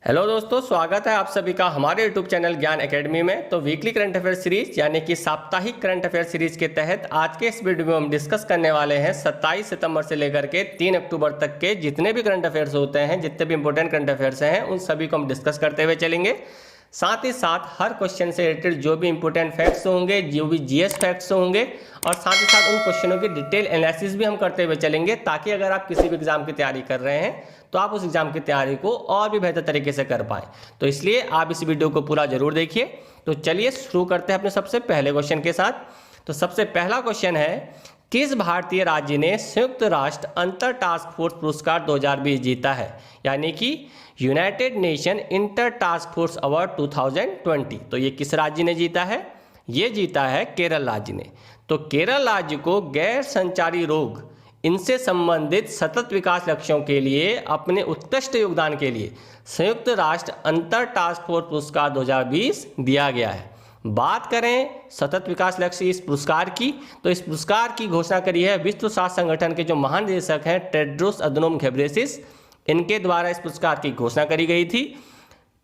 Hello दोस्तों, स्वागत है आप सभी का हमारे यूट्यूब चैनल ज्ञान एकेडमी में। तो वीकली करंट अफेयर सीरीज यानी कि साप्ताहिक करंट अफेयर सीरीज के तहत आज के इस वीडियो में हम डिस्कस करने वाले हैं 27 सितंबर से लेकर के 3 अक्टूबर तक के जितने भी करंट अफेयर्स होते हैं, जितने भी इंपॉर्टेंट करंट अफेयर्स हैं, उन सभी को हम डिस्कस करते हुए चलेंगे। साथ ही साथ हर क्वेश्चन से रिलेटेड जो भी इंपॉर्टेंट फैक्ट्स होंगे, जो भी जीएस फैक्ट्स होंगे, और साथ ही साथ उन क्वेश्चनों की डिटेल एनालिसिस भी हम करते हुए चलेंगे, ताकि अगर आप किसी भी एग्जाम की तैयारी कर रहे हैं तो आप उस एग्जाम की तैयारी को और भी बेहतर तरीके से कर पाएं। तो इसलिए आप इस वीडियो को पूरा जरूर देखिए। तो चलिए शुरू करते हैं अपने सबसे पहले क्वेश्चन के साथ। तो सबसे पहला क्वेश्चन है, किस भारतीय राज्य ने संयुक्त राष्ट्र अंतर टास्क फोर्स पुरस्कार 2020 जीता है, यानी कि United nation inter task force award 2020। तो ये किस राज्य ने जीता है? ये जीता है केरल राज्य ने। तो केरल राज्य को गैर संचारी रोग, इनसे संबंधित सतत विकास लक्ष्यों के लिए अपने उत्कृष्ट योगदान के लिए संयुक्त राष्ट्र अंतर टास्क फोर्स पुरस्कार 2020 दिया गया है। बात करें सतत विकास लक्ष्य इस पुरस्कार की, तो इस पुरस्कार की घोषणा करी है विश्व स्वास्थ्य संगठन के जो महानिदेशक हैं टेड्रोस अधनोम घेब्रेयेसस, इनके द्वारा इस पुरस्कार की घोषणा करी गई थी।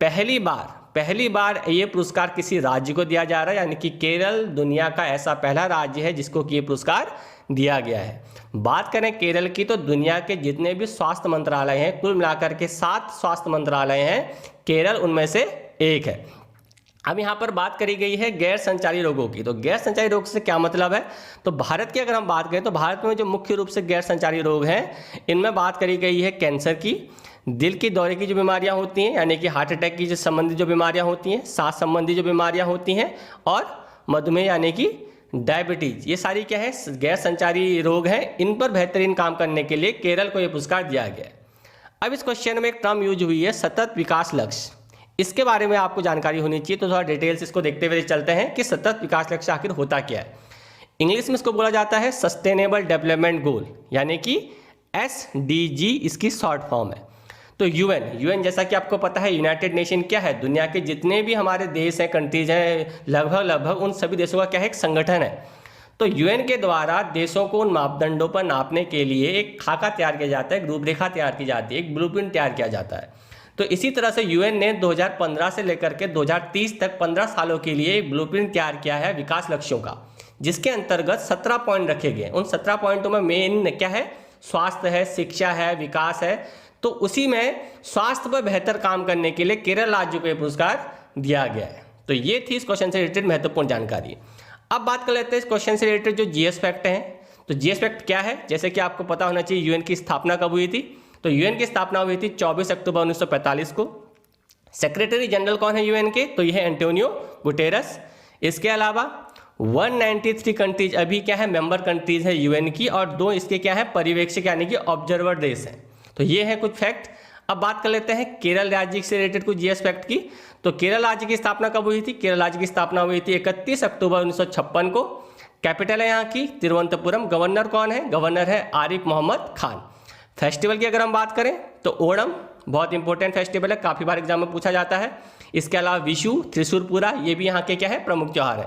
पहली बार ये पुरस्कार किसी राज्य को दिया जा रहा है, यानी कि केरल दुनिया का ऐसा पहला राज्य है जिसको कि ये पुरस्कार दिया गया है। बात करें केरल की, तो दुनिया के जितने भी स्वास्थ्य मंत्रालय हैं, कुल मिलाकर के 7 स्वास्थ्य मंत्रालय हैं, केरल उनमें से एक है। अब यहाँ पर बात करी गई है गैर संचारी रोगों की। तो गैर संचारी रोग से क्या मतलब है? तो भारत की अगर हम बात करें तो भारत में जो मुख्य रूप से गैर संचारी रोग हैं, इनमें बात करी गई है कैंसर की, दिल की दौरे की जो बीमारियां होती हैं, यानी कि हार्ट अटैक की जो संबंधित जो बीमारियां होती हैं, सांस संबंधी जो बीमारियां होती हैं, और मधुमेह यानी कि डायबिटीज। ये सारी क्या है? गैर संचारी रोग हैं। इन पर बेहतरीन काम करने के लिए केरल को यह पुरस्कार दिया गया है। अब इस क्वेश्चन में एक टर्म यूज हुई है सतत विकास लक्ष्य। इसके बारे में आपको जानकारी होनी चाहिए, तो थोड़ा डिटेल्स इसको देखते हुए चलते हैं कि सतत विकास लक्ष्य आखिर होता क्या है। इंग्लिश में इसको बोला जाता है सस्टेनेबल डेवलपमेंट गोल, यानी कि SDG इसकी शॉर्ट फॉर्म है। तो यूएन जैसा कि आपको पता है, यूनाइटेड नेशन क्या है? दुनिया के जितने भी हमारे देश हैं, कंट्रीज हैं, लगभग उन सभी देशों का क्या है? एक संगठन है। तो यूएन के द्वारा देशों को उन मापदंडों पर नापने के लिए एक खाका तैयार किया जाता है, एक रूपरेखा तैयार की जाती है, एक ब्लूप्रिंट तैयार किया जाता है। तो इसी तरह से यूएन ने 2015 से लेकर के 2030 तक 15 सालों के लिए एक ब्लूप्रिंट तैयार किया है विकास लक्ष्यों का, जिसके अंतर्गत 17 पॉइंट रखे गए। उन 17 पॉइंटों में मेन क्या है? स्वास्थ्य है, शिक्षा है, विकास है। तो उसी में स्वास्थ्य पर बेहतर काम करने के लिए केरल राज्य को यह पुरस्कार दिया गया है। तो ये थी इस क्वेश्चन से रिलेटेड महत्वपूर्ण जानकारी। अब बात कर लेते हैं इस क्वेश्चन से रिलेटेड जो जीएस फैक्ट हैं। तो जीएस फैक्ट क्या है? जैसे कि आपको पता होना चाहिए यूएन की स्थापना कब हुई थी। तो यूएन की स्थापना हुई थी 24 अक्टूबर 1945 को। सेक्रेटरी जनरल कौन है यूएन के? तो यह है एंटोनियो गुटेरस। इसके अलावा 193 कंट्रीज अभी क्या है? मेंबर कंट्रीज है यूएन की, और 2 इसके क्या है? पर्यवेक्षक यानी कि ऑब्जर्वर देश हैं। तो ये है कुछ फैक्ट। अब बात कर लेते हैं केरल राज्य से रिलेटेड कुछ जीएस फैक्ट की। तो केरल राज्य की स्थापना कब हुई थी? केरल राज्य की स्थापना हुई थी 31 अक्टूबर 1956 को। कैपिटल है यहाँ की तिरुवनंतपुरम। गवर्नर कौन है? गवर्नर है आरिफ मोहम्मद खान। फेस्टिवल की अगर हम बात करें तो ओणम बहुत इंपॉर्टेंट फेस्टिवल है, काफी बार एग्जाम में पूछा जाता है। इसके अलावा विशु, त्रिशूरपुरा, ये भी यहाँ के क्या है? प्रमुख त्योहार है।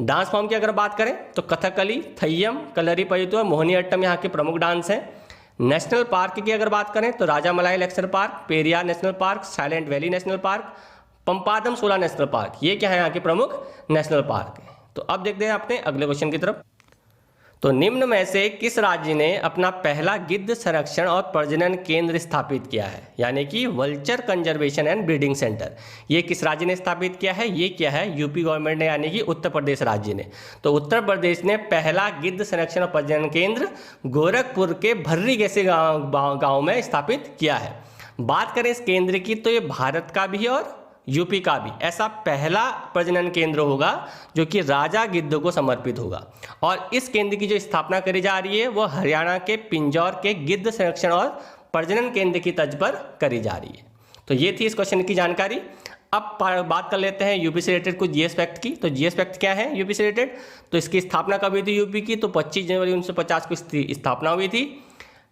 डांस फॉर्म की अगर बात करें तो कथकली, थय्यम, कलरीपयट्टू और मोहिनीअट्टम यहाँ के प्रमुख डांस हैं। नेशनल पार्क की अगर बात करें तो Rajamalai national park, Periyar national park, Silent Valley national park, Pampadum Shola national park, ये क्या है? यहाँ के प्रमुख नेशनल पार्क है। तो अब देखते हैं अपने अगले क्वेश्चन की तरफ। तो निम्न में से किस राज्य ने अपना पहला गिद्ध संरक्षण और प्रजनन केंद्र स्थापित किया है, यानी कि vulture conservation and breeding centre? ये किस राज्य ने स्थापित किया है? ये क्या है? यूपी गवर्नमेंट ने, यानी कि उत्तर प्रदेश राज्य ने। तो उत्तर प्रदेश ने पहला गिद्ध संरक्षण और प्रजनन केंद्र गोरखपुर के भर्री जैसे गाँव में स्थापित किया है। बात करें इस केंद्र की, तो ये भारत का भी और यूपी का भी ऐसा पहला प्रजनन केंद्र होगा जो कि राजा गिद्ध को समर्पित होगा। और इस केंद्र की जो स्थापना करी जा रही है वो हरियाणा के पिंजौर के गिद्ध संरक्षण और प्रजनन केंद्र की तर्ज पर करी जा रही है। तो ये थी इस क्वेश्चन की जानकारी। अब बात कर लेते हैं यूपी से रिलेटेड कुछ जीएस फैक्ट की। तो जीएस फैक्ट क्या है यूपी से रिलेटेड? तो इसकी स्थापना कब हुई थी यूपी की? तो 25 जनवरी 1950 को स्थापना हुई थी।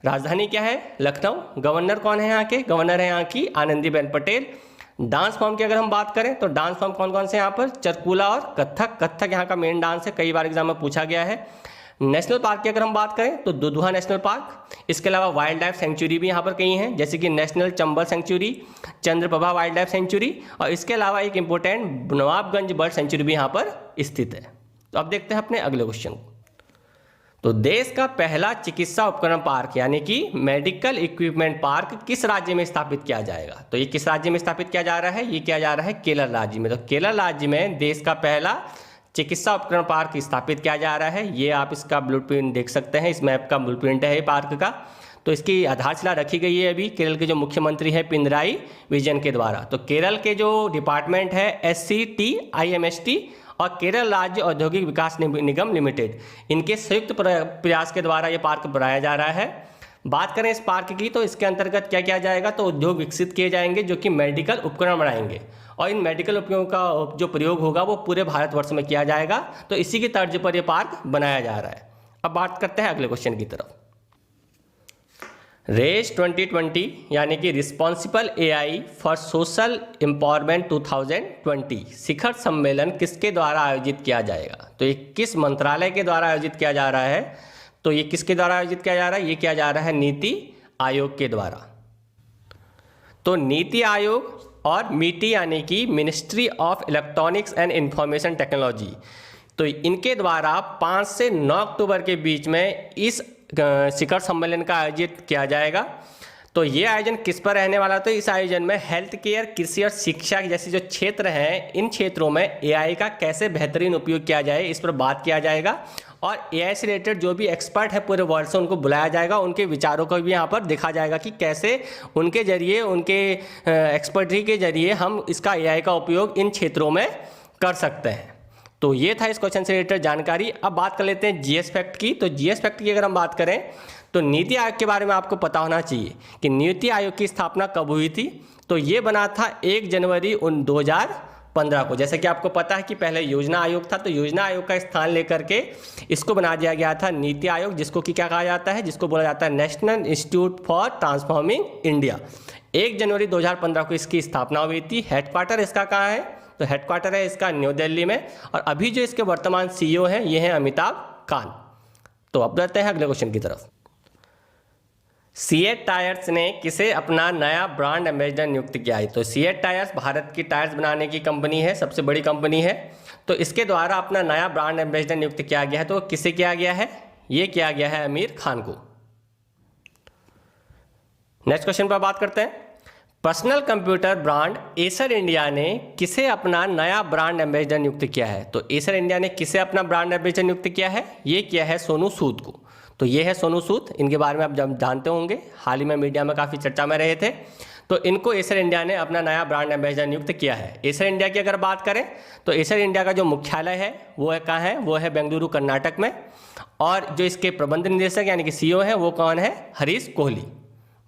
राजधानी क्या है? लखनऊ। गवर्नर कौन है यहाँ के? गवर्नर है यहाँ की आनंदीबेन पटेल। डांस फॉर्म की अगर हम बात करें तो डांस फॉर्म कौन कौन से यहाँ पर? चरकुला और कथक। कथक यहाँ का मेन डांस है, कई बार एग्जाम में पूछा गया है। नेशनल पार्क की अगर हम बात करें तो दुधवा नेशनल पार्क, इसके अलावा वाइल्ड लाइफ सेंचुरी भी यहाँ पर कई हैं, जैसे कि national Chambal sanctuary, Chandraprabha wildlife sanctuary, और इसके अलावा एक इंपॉर्टेंट नवाबगंज बर्ड सेंचुरी भी यहाँ पर स्थित है। तो अब देखते हैं अपने अगले क्वेश्चन को। तो देश का पहला चिकित्सा उपकरण पार्क यानी कि मेडिकल इक्विपमेंट पार्क किस राज्य में स्थापित किया जाएगा? तो ये किस राज्य में स्थापित किया जा रहा है? ये किया जा रहा है केरल राज्य में। तो केरल राज्य में देश का पहला चिकित्सा उपकरण पार्क स्थापित किया जा रहा है। ये आप इसका ब्लूप्रिंट देख सकते हैं, इस मैप का ब्लूप्रिंट है पार्क का। तो इसकी आधारशिला रखी गई है अभी केरल के जो मुख्यमंत्री है पिनराई विजयन के द्वारा। तो केरल के जो डिपार्टमेंट है SCTIMST और केरल राज्य औद्योगिक विकास निगम लिमिटेड, इनके संयुक्त प्रयास के द्वारा ये पार्क बनाया जा रहा है। बात करें इस पार्क की तो इसके अंतर्गत क्या किया जाएगा? तो उद्योग विकसित किए जाएंगे जो कि मेडिकल उपकरण बनाएंगे, और इन मेडिकल उपकरणों का जो प्रयोग होगा वो पूरे भारतवर्ष में किया जाएगा। तो इसी की तर्ज पर यह पार्क बनाया जा रहा है। अब बात करते हैं अगले क्वेश्चन की तरफ। रेस 2020 यानी कि responsible AI for social empowerment 2020 शिखर सम्मेलन किसके द्वारा आयोजित किया जाएगा? तो ये किस मंत्रालय के द्वारा आयोजित किया जा रहा है? तो ये किसके द्वारा आयोजित किया जा रहा है? ये किया जा रहा है नीति आयोग के द्वारा। तो नीति आयोग और MITI यानी कि ministry of electronics and information technology, तो इनके द्वारा 5 से 9 अक्टूबर के बीच में इस शिखर सम्मेलन का आयोजित किया जाएगा। तो ये आयोजन किस पर रहने वाला? तो इस आयोजन में हेल्थ केयर, कृषि और शिक्षा जैसे जो क्षेत्र हैं, इन क्षेत्रों में AI का कैसे बेहतरीन उपयोग किया जाए, इस पर बात किया जाएगा। और AI से रिलेटेड जो भी एक्सपर्ट है पूरे वर्ल्ड से, उनको बुलाया जाएगा, उनके विचारों को भी यहाँ पर देखा जाएगा कि कैसे उनके जरिए, उनके एक्सपर्टी के जरिए हम इसका AI का उपयोग इन क्षेत्रों में कर सकते हैं। तो ये था इस क्वेश्चन से रिलेटेड जानकारी। अब बात कर लेते हैं GS फैक्ट की। तो GS फैक्ट की अगर हम बात करें तो नीति आयोग के बारे में आपको पता होना चाहिए कि नीति आयोग की स्थापना कब हुई थी। तो ये बना था 1 जनवरी 2015 को। जैसे कि आपको पता है कि पहले योजना आयोग था, तो योजना आयोग का स्थान लेकर के इसको बना दिया गया था नीति आयोग, जिसको कि क्या कहा जाता है? जिसको बोला जाता है national institute for transforming India. 1 जनवरी 2015 को इसकी स्थापना हुई थी। हेडक्वार्टर इसका कहाँ है? तो हेडक्वार्टर है इसका न्यू दिल्ली में, और अभी जो इसके वर्तमान CEO हैं ये हैं अमिताभ कांत। तो अब बढ़ते हैं अगले क्वेश्चन की तरफ। सीएट टायर्स ने किसे अपना नया ब्रांड एम्बेसडर नियुक्त किया है? तो सीएट टायर्स भारत की टायर्स बनाने की कंपनी है, सबसे बड़ी कंपनी है। तो इसके द्वारा अपना नया ब्रांड एम्बेसडर नियुक्त किया गया है। तो किसे किया गया है? ये किया गया है आमिर खान को। नेक्स्ट क्वेश्चन पर बात करते हैं। Personal computer brand Acer India ने किसे अपना नया ब्रांड एम्बेसडर नियुक्त किया है? तो एसर इंडिया ने किसे अपना ब्रांड एम्बेसडर नियुक्त किया है? ये किया है सोनू सूद को। तो ये है सोनू सूद, इनके बारे में आप जानते होंगे, हाल ही में मीडिया में काफ़ी चर्चा में रहे थे। तो इनको एसर इंडिया ने अपना नया ब्रांड एम्बेसडर नियुक्त किया है। एसर इंडिया की अगर बात करें तो एसर इंडिया का जो मुख्यालय है वो है कहाँ है? वो है बेंगलुरु कर्नाटक में, और जो इसके प्रबंध निदेशक यानी कि CEO है वो कौन है? हरीश कोहली।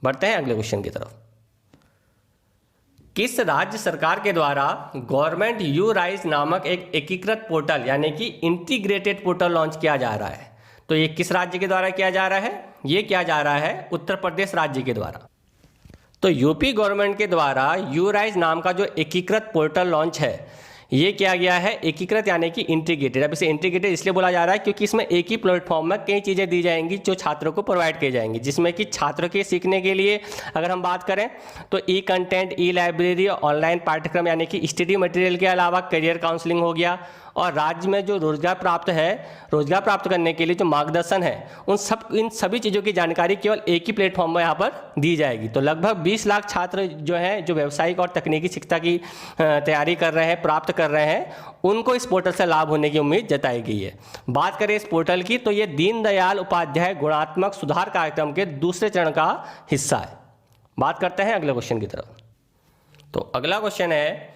बढ़ते हैं अगले क्वेश्चन की तरफ। किस राज्य सरकार के द्वारा गवर्नमेंट यू राइज नामक एक एकीकृत पोर्टल यानी कि इंटीग्रेटेड पोर्टल लॉन्च किया जा रहा है? तो ये किस राज्य के द्वारा किया जा रहा है? ये किया जा रहा है उत्तर प्रदेश राज्य के द्वारा। तो यूपी गवर्नमेंट के द्वारा यू राइज नाम का जो एकीकृत पोर्टल लॉन्च है, ये किया गया है एकीकृत यानी कि इंटीग्रेटेड। अब इसे इंटीग्रेटेड इसलिए बोला जा रहा है क्योंकि इसमें एक ही प्लेटफॉर्म में कई चीज़ें दी जाएंगी जो छात्रों को प्रोवाइड की जाएंगी, जिसमें कि छात्रों के सीखने के लिए अगर हम बात करें तो ई कंटेंट, ई लाइब्रेरी, ऑनलाइन पाठ्यक्रम यानी कि स्टडी मटेरियल के अलावा करियर काउंसलिंग हो गया, और राज्य में जो रोजगार प्राप्त करने के लिए जो मार्गदर्शन है, इन सभी चीज़ों की जानकारी केवल एक ही प्लेटफॉर्म में यहाँ पर दी जाएगी। तो लगभग 20 लाख छात्र जो हैं, जो व्यावसायिक और तकनीकी शिक्षा की तैयारी कर रहे हैं, प्राप्त कर रहे हैं, उनको इस पोर्टल से लाभ होने की उम्मीद जताई गई है। बात करें इस पोर्टल की तो ये दीनदयाल उपाध्याय गुणात्मक सुधार कार्यक्रम के दूसरे चरण का हिस्सा है। बात करते हैं अगले क्वेश्चन की तरफ। तो अगला क्वेश्चन है,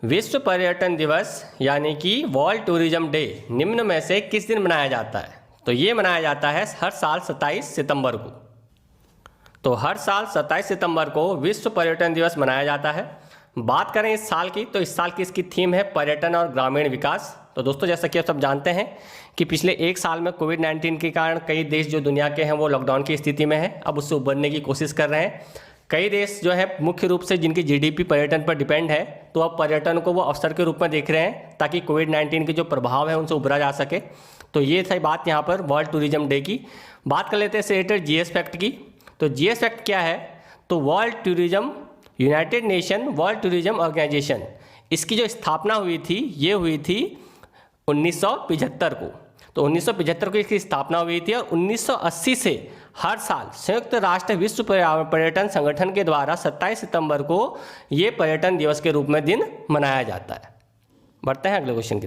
विश्व पर्यटन दिवस यानी कि वर्ल्ड टूरिज्म डे निम्न में से किस दिन मनाया जाता है? तो ये मनाया जाता है हर साल 27 सितंबर को। तो हर साल 27 सितंबर को विश्व पर्यटन दिवस मनाया जाता है। बात करें इस साल की तो इस साल की इसकी थीम है पर्यटन और ग्रामीण विकास। तो दोस्तों, जैसा कि आप सब जानते हैं कि पिछले 1 साल में कोविड-19 के कारण कई देश जो दुनिया के हैं वो लॉकडाउन की स्थिति में है, अब उससे उबरने की कोशिश कर रहे हैं। कई देश जो है मुख्य रूप से जिनकी जीडीपी पर्यटन पर डिपेंड है, तो अब पर्यटन को वो अवसर के रूप में देख रहे हैं ताकि कोविड-19 के जो प्रभाव है उनसे उबरा जा सके। तो ये थी बात यहाँ पर वर्ल्ड टूरिज्म डे की। बात कर लेते हैं इससे रिलेटेड जीएस फैक्ट की। तो जीएस फैक्ट क्या है? तो world tourism, united nation world tourism organisation, इसकी जो स्थापना हुई थी ये हुई थी 1975 को। तो 1975 को इसकी स्थापना हुई थी और 1980 से हर साल संयुक्त राष्ट्र विश्व पर्यटन संगठन के द्वारा 27 सितंबर को ये पर्यटन दिवस के रूप में दिन मनाया जाता है। बढ़ते हैं अगले क्वेश्चन की।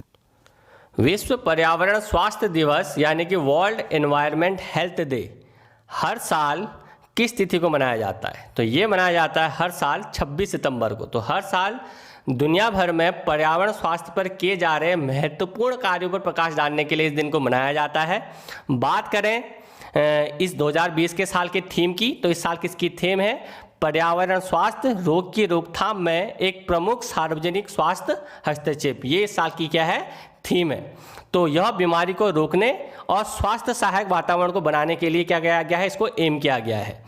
विश्व पर्यावरण स्वास्थ्य दिवस यानी कि वर्ल्ड एनवायरनमेंट हेल्थ डे हर साल किस तिथि को मनाया जाता है? तो ये मनाया जाता है हर साल 26 सितंबर को। तो हर साल दुनिया भर में पर्यावरण स्वास्थ्य पर किए जा रहे महत्वपूर्ण कार्यों पर प्रकाश डालने के लिए इस दिन को मनाया जाता है। बात करें इस 2020 के साल के थीम की, तो इस साल किसकी थीम है? पर्यावरण स्वास्थ्य रोग की रोकथाम में एक प्रमुख सार्वजनिक स्वास्थ्य हस्तक्षेप। ये इस साल की क्या है? थीम है। तो यह बीमारी को रोकने और स्वास्थ्य सहायक वातावरण को बनाने के लिए क्या किया गया है? इसको एम किया गया है।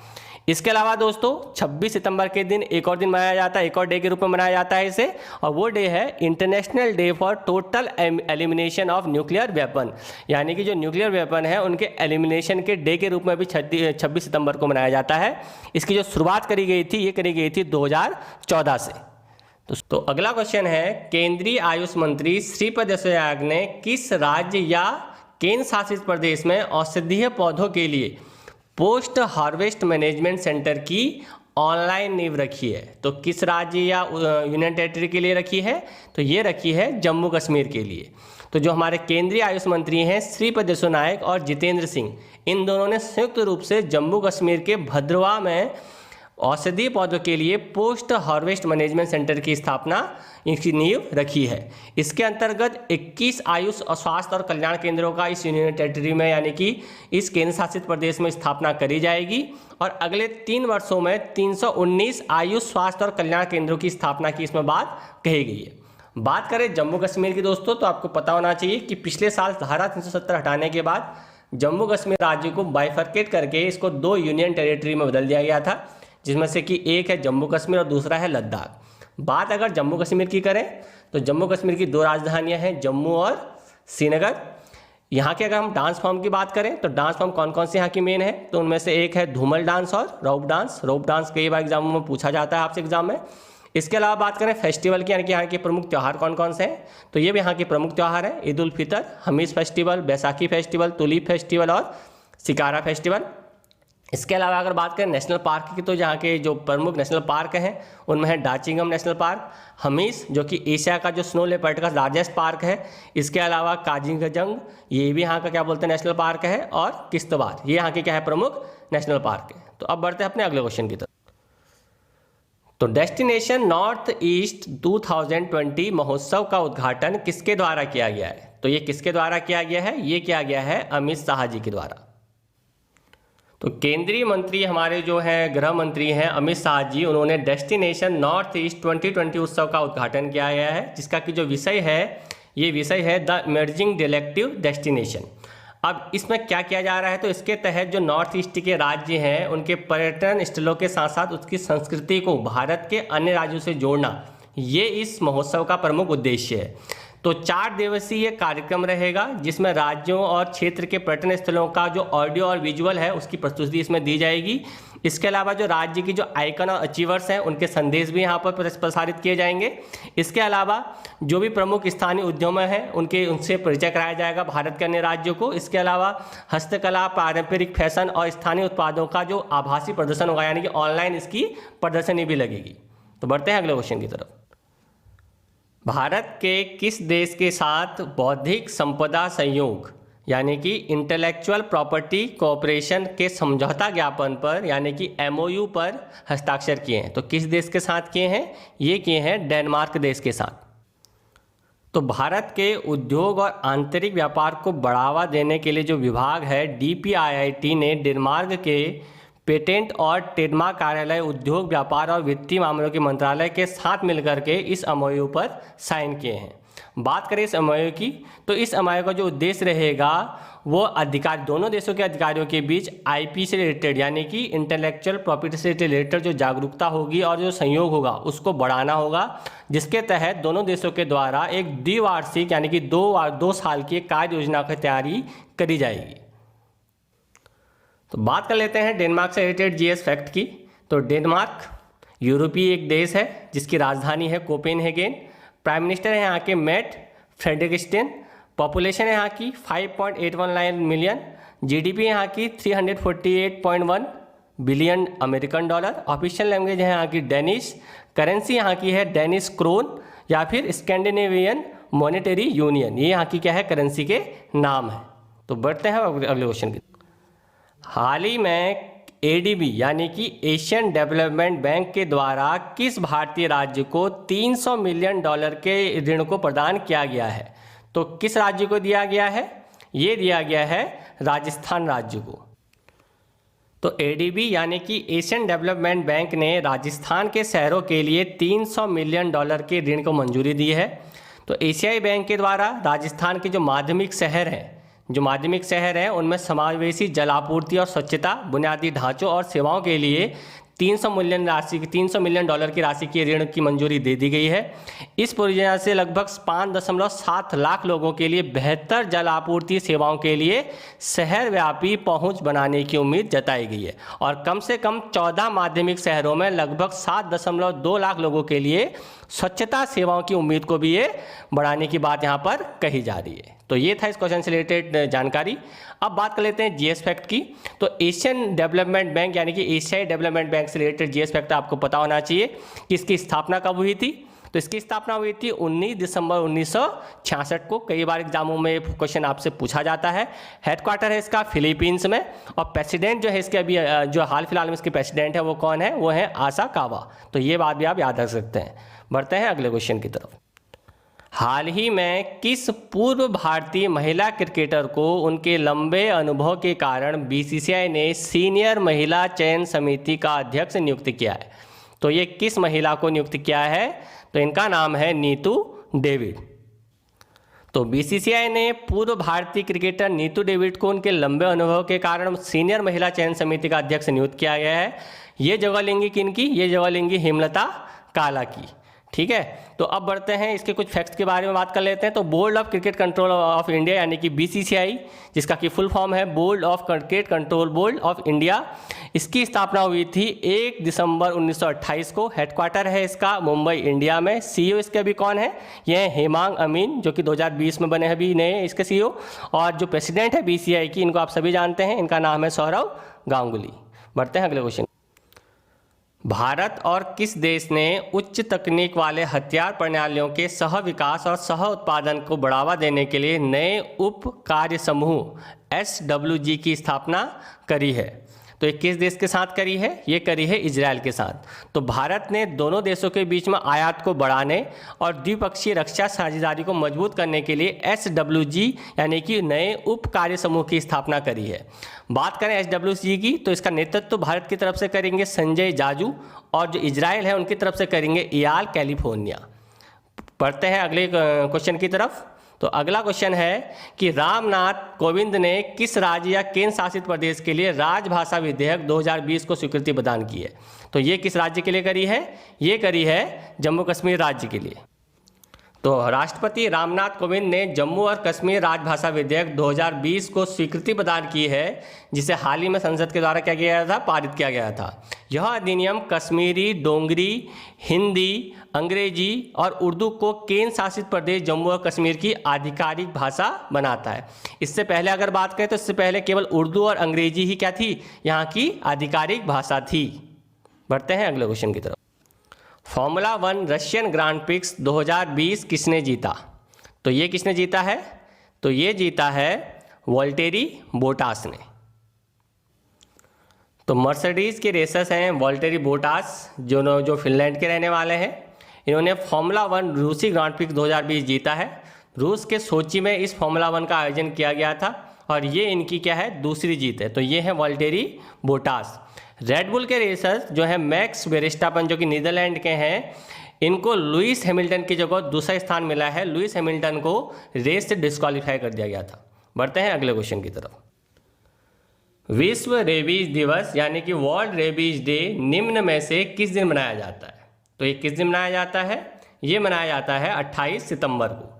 इसके अलावा दोस्तों 26 सितंबर के दिन एक और दिन मनाया जाता है, एक और डे के रूप में मनाया जाता है इसे, और वो डे है international day for total elimination of nuclear weapon, यानी कि जो न्यूक्लियर वेपन है उनके एलिमिनेशन के डे के रूप में भी 26 सितंबर को मनाया जाता है। इसकी जो शुरुआत करी गई थी ये करी गई थी 2014 से। तो अगला क्वेश्चन है, केंद्रीय आयुष मंत्री श्रीपद यसो नायक ने किस राज्य या केंद्र शासित प्रदेश में औषधीय पौधों के लिए पोस्ट हार्वेस्ट मैनेजमेंट सेंटर की ऑनलाइन नींव रखी है? तो किस राज्य या यूनियन टेरिटरी के लिए रखी है? तो ये रखी है जम्मू कश्मीर के लिए। तो जो हमारे केंद्रीय आयुष मंत्री हैं श्रीपद यसो नायक और जितेंद्र सिंह, इन दोनों ने संयुक्त रूप से जम्मू कश्मीर के भद्रवाह में औषधीय पौधों के लिए पोस्ट हार्वेस्ट मैनेजमेंट सेंटर की स्थापना, इसकी नींव रखी है। इसके अंतर्गत 21 आयुष और स्वास्थ्य और कल्याण केंद्रों का इस यूनियन टेरिटरी में यानी कि इस केंद्र शासित प्रदेश में स्थापना करी जाएगी और अगले 3 वर्षों में 319 आयुष स्वास्थ्य और कल्याण केंद्रों की स्थापना की इसमें बात कही गई है। बात करें जम्मू कश्मीर की दोस्तों, तो आपको पता होना चाहिए कि पिछले साल धारा 370 हटाने के बाद जम्मू कश्मीर राज्य को बाइफर्केट करके इसको 2 यूनियन टेरिटरी में बदल दिया गया था, जिसमें से कि एक है जम्मू कश्मीर और दूसरा है लद्दाख। बात अगर जम्मू कश्मीर की करें तो जम्मू कश्मीर की 2 राजधानियां हैं, जम्मू और श्रीनगर। यहाँ के अगर हम डांस फॉर्म की बात करें तो डांस फॉर्म कौन कौन से यहाँ की मेन है? तो उनमें से एक है धूमल डांस और रौप डांस। रौप डांस कई बार एग्जामों में पूछा जाता है आपसे एग्जाम में। इसके अलावा बात करें फेस्टिवल की, यानी कि यहाँ के प्रमुख त्यौहार कौन कौन से हैं, तो ये भी यहाँ के प्रमुख त्यौहार हैं, Eid ul Fitr, Hemis festival, Baisakhi festival, tulip festival और शिकारा फेस्टिवल। इसके अलावा अगर बात करें नेशनल पार्क की, तो यहाँ के जो प्रमुख नेशनल पार्क हैं उनमें है डाचिंगम नेशनल पार्क, हमीज जो कि एशिया का जो स्नो लेपर्ड का लार्जेस्ट पार्क है, इसके अलावा काजीगंज ये भी यहाँ का क्या बोलते हैं नेशनल पार्क है, और किश्तवाड़ ये यहाँ के क्या है प्रमुख नेशनल पार्क है। तो अब बढ़ते हैं अपने अगले क्वेश्चन की तरफ। तो डेस्टिनेशन नॉर्थ ईस्ट 2020 महोत्सव का उद्घाटन किसके द्वारा किया गया है? तो ये किसके द्वारा किया गया है? ये किया गया है अमित शाह जी के द्वारा। तो केंद्रीय मंत्री हमारे जो हैं गृह मंत्री हैं अमित शाह जी, उन्होंने डेस्टिनेशन नॉर्थ ईस्ट 2020 उत्सव का उद्घाटन किया गया है, जिसका कि जो विषय है ये विषय है द इमर्जिंग डायलेक्टिव डेस्टिनेशन। अब इसमें क्या किया जा रहा है? तो इसके तहत जो नॉर्थ ईस्ट के राज्य हैं उनके पर्यटन स्थलों के साथ साथ उसकी संस्कृति को भारत के अन्य राज्यों से जोड़ना, ये इस महोत्सव का प्रमुख उद्देश्य है। तो 4 दिवसीय कार्यक्रम रहेगा, जिसमें राज्यों और क्षेत्र के पर्यटन स्थलों का जो ऑडियो और विजुअल है उसकी प्रस्तुति इसमें दी जाएगी। इसके अलावा जो राज्य की जो आइकन और अचीवर्स हैं उनके संदेश भी यहाँ पर प्रसारित किए जाएंगे। इसके अलावा जो भी प्रमुख स्थानीय उद्यम हैं उनसे परिचय कराया जाएगा भारत के अन्य राज्यों को। इसके अलावा हस्तकला, पारंपरिक फैशन और स्थानीय उत्पादों का जो आभासी प्रदर्शन होगा, यानी कि ऑनलाइन इसकी प्रदर्शनी भी लगेगी। तो बढ़ते हैं अगले क्वेश्चन की तरफ। भारत के किस देश के साथ बौद्धिक संपदा संयोग यानी कि इंटेलेक्चुअल प्रॉपर्टी कोऑपरेशन के समझौता ज्ञापन पर यानी कि MOU पर हस्ताक्षर किए हैं? तो किस देश के साथ किए हैं? ये किए हैं डेनमार्क देश के साथ। तो भारत के उद्योग और आंतरिक व्यापार को बढ़ावा देने के लिए जो विभाग है DPIIT ने डेनमार्क के पेटेंट और ट्रेडमार्क कार्यालय, उद्योग, व्यापार और वित्तीय मामलों के मंत्रालय के साथ मिलकर के इस MOU पर साइन किए हैं। बात करें इस एमओयू की, तो इस एमओयू का जो उद्देश्य रहेगा वो अधिकार दोनों देशों के अधिकारियों के बीच आईपी से रिलेटेड यानी कि इंटेलेक्चुअल प्रॉपर्टी से रिलेटेड जो जागरूकता होगी और जो सहयोग होगा उसको बढ़ाना होगा, जिसके तहत दोनों देशों के द्वारा एक द्विवार्षिक यानी कि 2 साल की कार्य योजना की तैयारी करी जाएगी। तो बात कर लेते हैं डेनमार्क से रिलेटेड जीएस फैक्ट की। तो डेनमार्क यूरोपीय एक देश है जिसकी राजधानी है कोपेनहेगन। प्राइम मिनिस्टर है यहाँ के मेट फ्रेडरिक्सन। पॉपुलेशन है यहाँ की 5.819 मिलियन। जीडीपी यहाँ की 348.1 billion American dollar. Official language है यहाँ की डेनिश। करेंसी यहाँ की है डेनिश क्रोन या फिर स्कैंडिनेवियन मॉनेटरी यूनियन, ये यहाँ की क्या है करेंसी के नाम है। तो बढ़ते हैं अगले क्वेश्चन की। हाल ही में एडीबी यानी कि एशियन डेवलपमेंट बैंक के द्वारा किस भारतीय राज्य को $300 मिलियन के ऋण को प्रदान किया गया है? तो किस राज्य को दिया गया है? ये दिया गया है राजस्थान राज्य को। तो एडीबी यानी कि एशियन डेवलपमेंट बैंक ने राजस्थान के शहरों के लिए $300 मिलियन के ऋण को मंजूरी दी है। तो एशियाई बैंक के द्वारा राजस्थान के जो माध्यमिक शहर हैं उनमें समावेशी जल आपूर्ति और स्वच्छता, बुनियादी ढांचों और सेवाओं के लिए $300 मिलियन की राशि की ऋण की मंजूरी दे दी गई है। इस परियोजना से लगभग 5.7 लाख लोगों के लिए बेहतर जल आपूर्ति सेवाओं के लिए शहर व्यापी पहुंच बनाने की उम्मीद जताई गई है और कम से कम 14 माध्यमिक शहरों में लगभग 7.2 लाख लोगों के लिए स्वच्छता सेवाओं की उम्मीद को भी ये बढ़ाने की बात यहाँ पर कही जा रही है। तो ये था इस क्वेश्चन से रिलेटेड जानकारी। अब बात कर लेते हैं जीएस फैक्ट की। तो एशियन डेवलपमेंट बैंक यानी कि एशियाई डेवलपमेंट बैंक से रिलेटेड जीएस फैक्ट आपको पता होना चाहिए कि इसकी स्थापना कब हुई थी। तो इसकी स्थापना हुई थी 19 दिसंबर 1966 को। कई बार एग्जामों में क्वेश्चन आपसे पूछा जाता है। हेडक्वार्टर है इसका फिलीपींस में और प्रेसिडेंट जो है इसके अभी जो हाल फिलहाल में इसके प्रेसिडेंट है वो कौन है? वो है आसा कावा। तो ये बात भी आप याद रख सकते हैं। बढ़ते हैं अगले क्वेश्चन की तरफ। हाल ही में किस पूर्व भारतीय महिला क्रिकेटर को उनके लंबे अनुभव के कारण बीसीसीआई ने सीनियर महिला चयन समिति का अध्यक्ष नियुक्त किया है? तो ये किस महिला को नियुक्त किया है? तो इनका नाम है नीतू डेविड। तो बीसीसीआई ने पूर्व भारतीय क्रिकेटर नीतू डेविड को उनके लंबे अनुभव के कारण सीनियर महिला चयन समिति का अध्यक्ष नियुक्त किया गया है। ये जगह लेंगी किनकी? ये जगह लेंगी हेमलता काला की। ठीक है, तो अब बढ़ते हैं इसके कुछ फैक्ट्स के बारे में बात कर लेते हैं। तो board of cricket control of India यानी कि बीसीसीआई, जिसका की फुल फॉर्म है board of cricket control board of India, इसकी स्थापना हुई थी 1 दिसंबर 1928 को। हेडक्वार्टर है इसका मुंबई इंडिया में। सीईओ इसके अभी कौन है? ये है हेमांग अमीन, जो कि 2020 में बने हैं अभी नए इसके सीईओ। और जो प्रेसिडेंट है बीसीसीआई की, इनको आप सभी जानते हैं, इनका नाम है सौरव गांगुली। बढ़ते हैं अगले क्वेश्चन। भारत और किस देश ने उच्च तकनीक वाले हथियार प्रणालियों के सह विकास और सह उत्पादन को बढ़ावा देने के लिए नए उप कार्य समूह SWG की स्थापना करी है? तो ये किस देश के साथ करी है? ये करी है इजराइल के साथ। तो भारत ने दोनों देशों के बीच में आयात को बढ़ाने और द्विपक्षीय रक्षा साझेदारी को मजबूत करने के लिए SWG यानी कि नए उप कार्य समूह की स्थापना करी है। बात करें SWG की, तो इसका नेतृत्व भारत की तरफ से करेंगे संजय जाजू और जो इजराइल है उनकी तरफ से करेंगे इयाल कैलिफोर्निया। पढ़ते हैं अगले क्वेश्चन की तरफ। तो अगला क्वेश्चन है कि रामनाथ कोविंद ने किस राज्य या केंद्र शासित प्रदेश के लिए राजभाषा विधेयक 2020 को स्वीकृति प्रदान की है? तो ये किस राज्य के लिए करी है? ये करी है जम्मू कश्मीर राज्य के लिए। तो राष्ट्रपति रामनाथ कोविंद ने जम्मू और कश्मीर राजभाषा विधेयक 2020 को स्वीकृति प्रदान की है, जिसे हाल ही में संसद के द्वारा क्या किया गया था? पारित किया गया था। यह अधिनियम कश्मीरी, डोंगरी, हिंदी, अंग्रेजी और उर्दू को केंद्र शासित प्रदेश जम्मू और कश्मीर की आधिकारिक भाषा बनाता है। इससे पहले अगर बात करें तो इससे पहले केवल उर्दू और अंग्रेजी ही क्या थी? यहाँ की आधिकारिक भाषा थी। बढ़ते हैं अगले क्वेश्चन की तरफ। फॉर्मूला 1 रशियन ग्रांड प्रिक्स 2020 किसने जीता? तो ये किसने जीता है? तो ये जीता है वॉल्टेरी बोटास ने। तो मर्सिडीज के रेसर्स हैं वॉल्टेरी बोटास, जो फिनलैंड के रहने वाले हैं। इन्होंने फॉर्मूला 1 रूसी ग्रांड प्रिक्स 2020 जीता है। रूस के सोची में इस फॉर्मूला 1 का आयोजन किया गया था और ये इनकी क्या है? दूसरी जीत है। तो ये है वॉल्टेरी बोटास। रेड बुल के रेसर्स जो है मैक्स वेरिस्टापन, जो कि नीदरलैंड के हैं, इनको लुइस हैमिल्टन की जगह दूसरा स्थान मिला है। लुइस हैमिल्टन को रेस से डिस्क्वालीफाई कर दिया गया था। बढ़ते हैं अगले क्वेश्चन की तरफ। विश्व रेबीज दिवस यानी कि वर्ल्ड रेबीज डे निम्न में से किस दिन मनाया जाता है? तो ये किस दिन मनाया जाता है? ये मनाया जाता है 28 सितंबर को।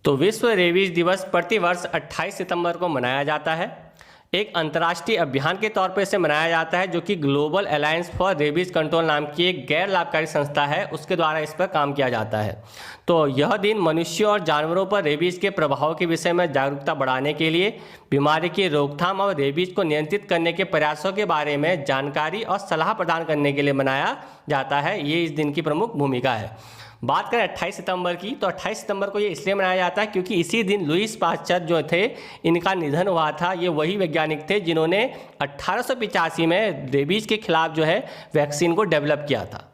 तो विश्व रेबीज दिवस प्रतिवर्ष 28 सितंबर को मनाया जाता है। एक अंतर्राष्ट्रीय अभियान के तौर पर इसे मनाया जाता है, जो कि global alliance for rabies control नाम की एक गैर लाभकारी संस्था है, उसके द्वारा इस पर काम किया जाता है। तो यह दिन मनुष्यों और जानवरों पर रेबीज के प्रभाव के विषय में जागरूकता बढ़ाने के लिए, बीमारी की रोकथाम और रेबीज को नियंत्रित करने के प्रयासों के बारे में जानकारी और सलाह प्रदान करने के लिए मनाया जाता है। ये इस दिन की प्रमुख भूमिका है। बात करें 28 सितंबर की, तो 28 सितंबर को ये इसलिए मनाया जाता है क्योंकि इसी दिन लुईस पाश्चर जो थे, इनका निधन हुआ था। ये वही वैज्ञानिक थे जिन्होंने 1885 में रेबीज के खिलाफ जो है वैक्सीन को डेवलप किया था।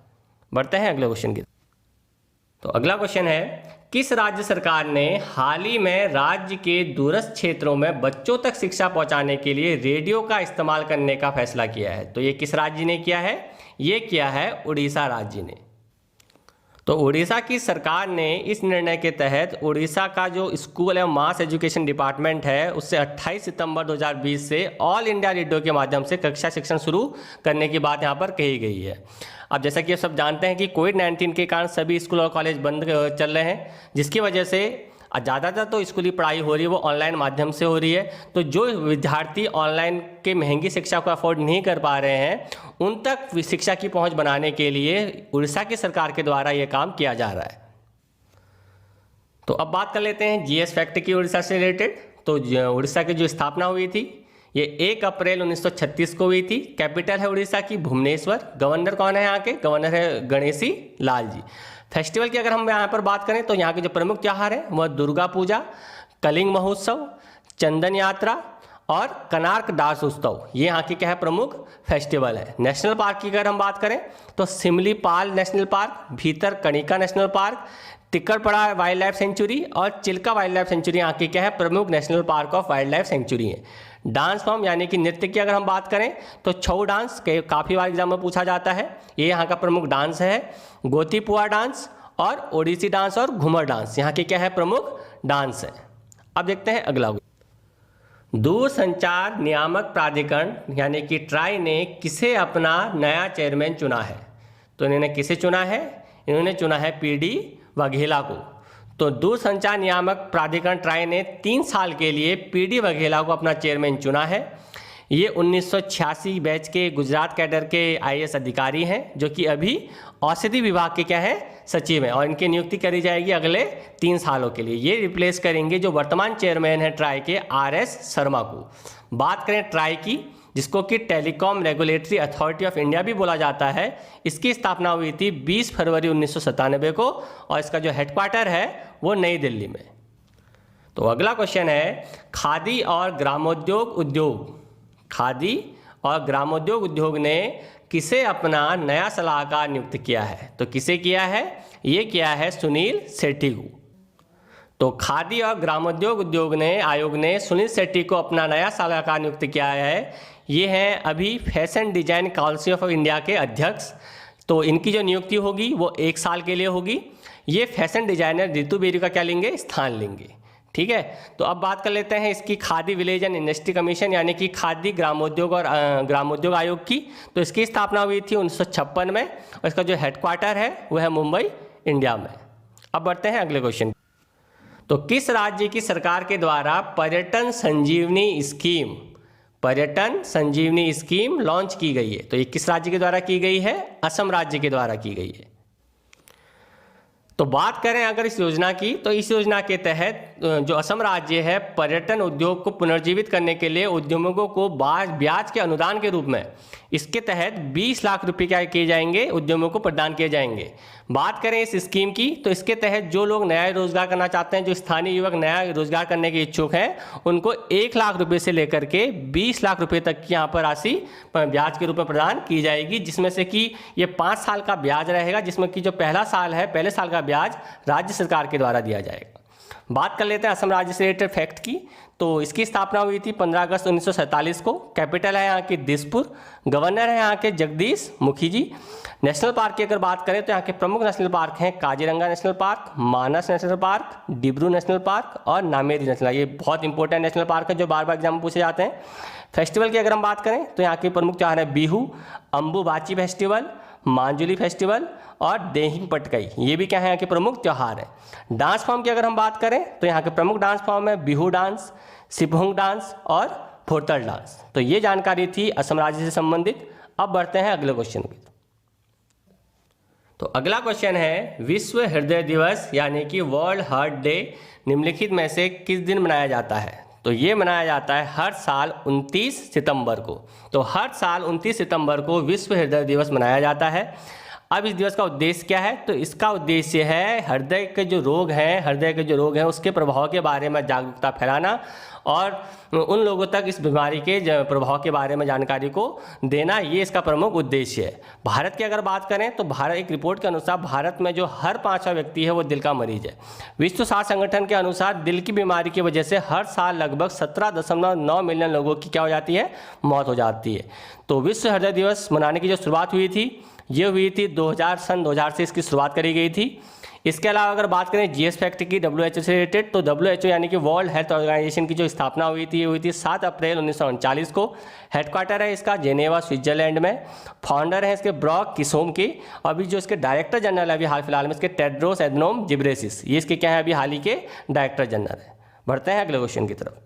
बढ़ते हैं अगले क्वेश्चन की। तो अगला क्वेश्चन है, किस राज्य सरकार ने हाल ही में राज्य के दूरस्थ क्षेत्रों में बच्चों तक शिक्षा पहुंचाने के लिए रेडियो का इस्तेमाल करने का फैसला किया है? तो ये किस राज्य ने किया है? ये किया है उड़ीसा राज्य ने। तो उड़ीसा की सरकार ने इस निर्णय के तहत उड़ीसा का जो स्कूल एवं मास एजुकेशन डिपार्टमेंट है, उससे 28 सितंबर 2020 से ऑल इंडिया रेडियो के माध्यम से कक्षा शिक्षण शुरू करने की बात यहाँ पर कही गई है। अब जैसा कि आप सब जानते हैं कि कोविड-19 के कारण सभी स्कूल और कॉलेज बंद चल रहे हैं, जिसकी वजह से ज़्यादातर तो स्कूली पढ़ाई हो रही है वो ऑनलाइन माध्यम से हो रही है। तो जो विद्यार्थी ऑनलाइन के महंगी शिक्षा को अफोर्ड नहीं कर पा रहे हैं, उन तक शिक्षा की पहुंच बनाने के लिए उड़ीसा की सरकार के द्वारा ये काम किया जा रहा है। तो अब बात कर लेते हैं जीएस फैक्ट की उड़ीसा से रिलेटेड। तो उड़ीसा की जो स्थापना हुई थी ये 1 अप्रैल 1936 को हुई थी। कैपिटल है उड़ीसा की भुवनेश्वर। गवर्नर कौन है यहाँ के? गवर्नर है गणेशी लाल जी। फेस्टिवल की अगर हम यहाँ पर बात करें तो यहाँ के जो प्रमुख त्यौहार हैं वह दुर्गा पूजा, कलिंग महोत्सव, चंदन यात्रा और कनार्क दास उत्सव, ये यहाँ की क्या है? प्रमुख फेस्टिवल है। नेशनल पार्क की अगर हम बात करें तो Similipal national park, Bhitarkanika national park, Tikarpada wildlife sanctuary और चिल्का वाइल्ड लाइफ सेंचुरी यहाँ की क्या है? प्रमुख national park of wild life sanctuary है। डांस फॉर्म यानी कि नृत्य की अगर हम बात करें तो छऊ डांस के काफ़ी बार एग्जाम में पूछा जाता है, ये यहाँ का प्रमुख डांस है। गोतीपुआ डांस और ओडिसी डांस और घूमर डांस यहाँ के क्या है? प्रमुख डांस है। अब देखते हैं अगला। दूरसंचार नियामक प्राधिकरण यानी कि ट्राई ने किसे अपना नया चेयरमैन चुना है? तो इन्होंने किसे चुना है? इन्होंने चुना है पीडी वाघेला को। तो दूरसंचार नियामक प्राधिकरण ट्राई ने 3 साल के लिए पीडी वाघेला को अपना चेयरमैन चुना है। ये 1986 बैच के गुजरात कैडर के आईएएस अधिकारी हैं, जो कि अभी औषधि विभाग के क्या है? सचिव हैं, और इनकी नियुक्ति करी जाएगी अगले 3 सालों के लिए। ये रिप्लेस करेंगे जो वर्तमान चेयरमैन है ट्राई के आरएस शर्मा को। बात करें ट्राई की, जिसको कि telecom regulatory authority of India भी बोला जाता है, इसकी स्थापना हुई थी 20 फरवरी 1997 को और इसका जो हेडक्वार्टर है वो नई दिल्ली में। तो अगला क्वेश्चन है, खादी और ग्रामोद्योग उद्योग ने किसे अपना नया सलाहकार नियुक्त किया है? तो किसे किया है? ये किया है सुनील शेट्टी को। तो खादी और ग्रामोद्योग आयोग ने सुनील शेट्टी को अपना नया सलाहकार नियुक्त किया है। ये हैं अभी fashion design council of India के अध्यक्ष। तो इनकी जो नियुक्ति होगी वो 1 साल के लिए होगी। ये फैशन डिजाइनर रितु बेरी का क्या लेंगे? स्थान लेंगे। ठीक है, तो अब बात कर लेते हैं इसकी khadi village and industry commission यानी कि खादी ग्रामोद्योग और ग्रामोद्योग आयोग की। तो इसकी स्थापना हुई थी 1956 में और इसका जो हेडक्वार्टर है वो है मुंबई, इंडिया में। अब बढ़ते हैं अगले क्वेश्चन। तो किस राज्य की सरकार के द्वारा पर्यटन संजीवनी स्कीम लॉन्च की गई है? तो ये किस राज्य के द्वारा की गई है? असम राज्य के द्वारा की गई है। तो बात करें अगर इस योजना की, तो इस योजना के तहत जो असम राज्य है पर्यटन उद्योग को पुनर्जीवित करने के लिए उद्यमों को ब्याज के अनुदान के रूप में इसके तहत 20 लाख रुपए क्या किए जाएंगे? उद्यमों को प्रदान किए जाएंगे। बात करें इस स्कीम की, तो इसके तहत जो लोग नया रोजगार करना चाहते हैं, जो स्थानीय युवक नया रोजगार करने के इच्छुक हैं, उनको 1 लाख रुपए से लेकर के 20 लाख रुपए तक की यहाँ पर राशि ब्याज के रूप में प्रदान की जाएगी, जिसमें से कि ये 5 साल का ब्याज रहेगा, जिसमें कि जो पहले साल का ब्याज राज्य सरकार के द्वारा दिया जाएगा। बात कर लेते हैं असम राज्य से रिलेटेड फैक्ट की। तो इसकी स्थापना हुई थी 15 अगस्त 1947 को। कैपिटल है यहाँ की दिसपुर। गवर्नर है यहाँ के जगदीश मुखी जी। नेशनल पार्क की अगर बात करें तो यहाँ के प्रमुख नेशनल पार्क हैं Kaziranga national park, Manas national park, Dibru national park और नामेरी नेशनल। ये बहुत इंपॉर्टेंट नेशनल पार्क है जो बार बार एग्जाम में पूछे जाते हैं। फेस्टिवल की अगर हम बात करें तो यहाँ के प्रमुख त्योहार है बिहू, अम्बुबाची फेस्टिवल, मांजुली फेस्टिवल और देहिंग पटकई। ये भी क्या है यहाँ के प्रमुख त्योहार है। डांस फॉर्म की अगर हम बात करें तो यहाँ के प्रमुख डांस फॉर्म है बिहू डांस, सिपहुंग डांस और फुरतल डांस। तो ये जानकारी थी असम राज्य से संबंधित। अब बढ़ते हैं अगले क्वेश्चन की। तो अगला क्वेश्चन है विश्व हृदय दिवस यानी कि वर्ल्ड हार्ट डे निम्नलिखित में से किस दिन मनाया जाता है? तो ये मनाया जाता है हर साल 29 सितंबर को। तो हर साल 29 सितंबर को विश्व हृदय दिवस मनाया जाता है। अब इस दिवस का उद्देश्य क्या है? तो इसका उद्देश्य है हृदय के जो रोग हैं उसके प्रभाव के बारे में जागरूकता फैलाना और उन लोगों तक इस बीमारी के प्रभाव के बारे में जानकारी को देना। ये इसका प्रमुख उद्देश्य है। भारत की अगर बात करें तो भारत एक रिपोर्ट के अनुसार भारत में जो हर 5वां व्यक्ति है वो दिल का मरीज है। विश्व स्वास्थ्य संगठन के अनुसार दिल की बीमारी की वजह से हर साल लगभग 17.9 मिलियन लोगों की क्या हो जाती है? मौत हो जाती है। तो विश्व हृदय दिवस मनाने की जो शुरुआत हुई थी ये हुई थी 2000 से इसकी शुरुआत करी गई थी। इसके अलावा अगर बात करें जीएस फैक्ट की WHO से रिलेटेड तो WHO यानी कि वर्ल्ड हेल्थ ऑर्गेनाइजेशन की जो स्थापना हुई थी 7 अप्रैल 1939 को। हेडक्वार्टर है इसका जेनेवा स्विट्जरलैंड में। फाउंडर है इसके ब्रॉक किसोम की। अभी जो इसके डायरेक्टर जनरल है अभी हाल फिलहाल में इसके टेड्रोस एडनोम जिब्रेसिस, ये इसके क्या है अभी हाल ही के डायरेक्टर जनरल है। बढ़ते हैं अगले क्वेश्चन की तरफ।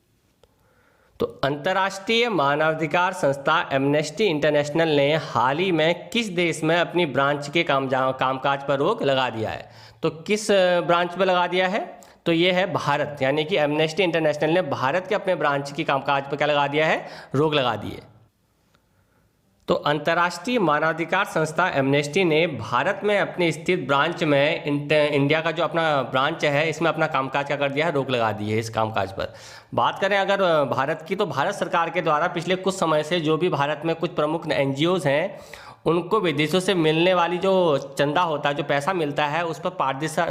तो अंतर्राष्ट्रीय मानवाधिकार संस्था एमनेस्टी इंटरनेशनल ने हाल ही में किस देश में अपनी ब्रांच के कामकाज पर रोक लगा दिया है? तो किस ब्रांच पर लगा दिया है? तो ये है भारत, यानी कि एमनेस्टी इंटरनेशनल ने भारत के अपने ब्रांच की कामकाज पर क्या लगा दिया है? रोक लगा दी है। तो अंतर्राष्ट्रीय मानवाधिकार संस्था एमनेस्टी ने भारत में अपनी स्थित ब्रांच में इंडिया का जो अपना ब्रांच है इसमें अपना कामकाज क्या कर दिया है? रोक लगा दी है इस कामकाज पर। बात करें अगर भारत की तो भारत सरकार के द्वारा पिछले कुछ समय से जो भी भारत में कुछ प्रमुख NGOs हैं उनको विदेशों से मिलने वाली जो चंदा होता है, जो पैसा मिलता है, उस पर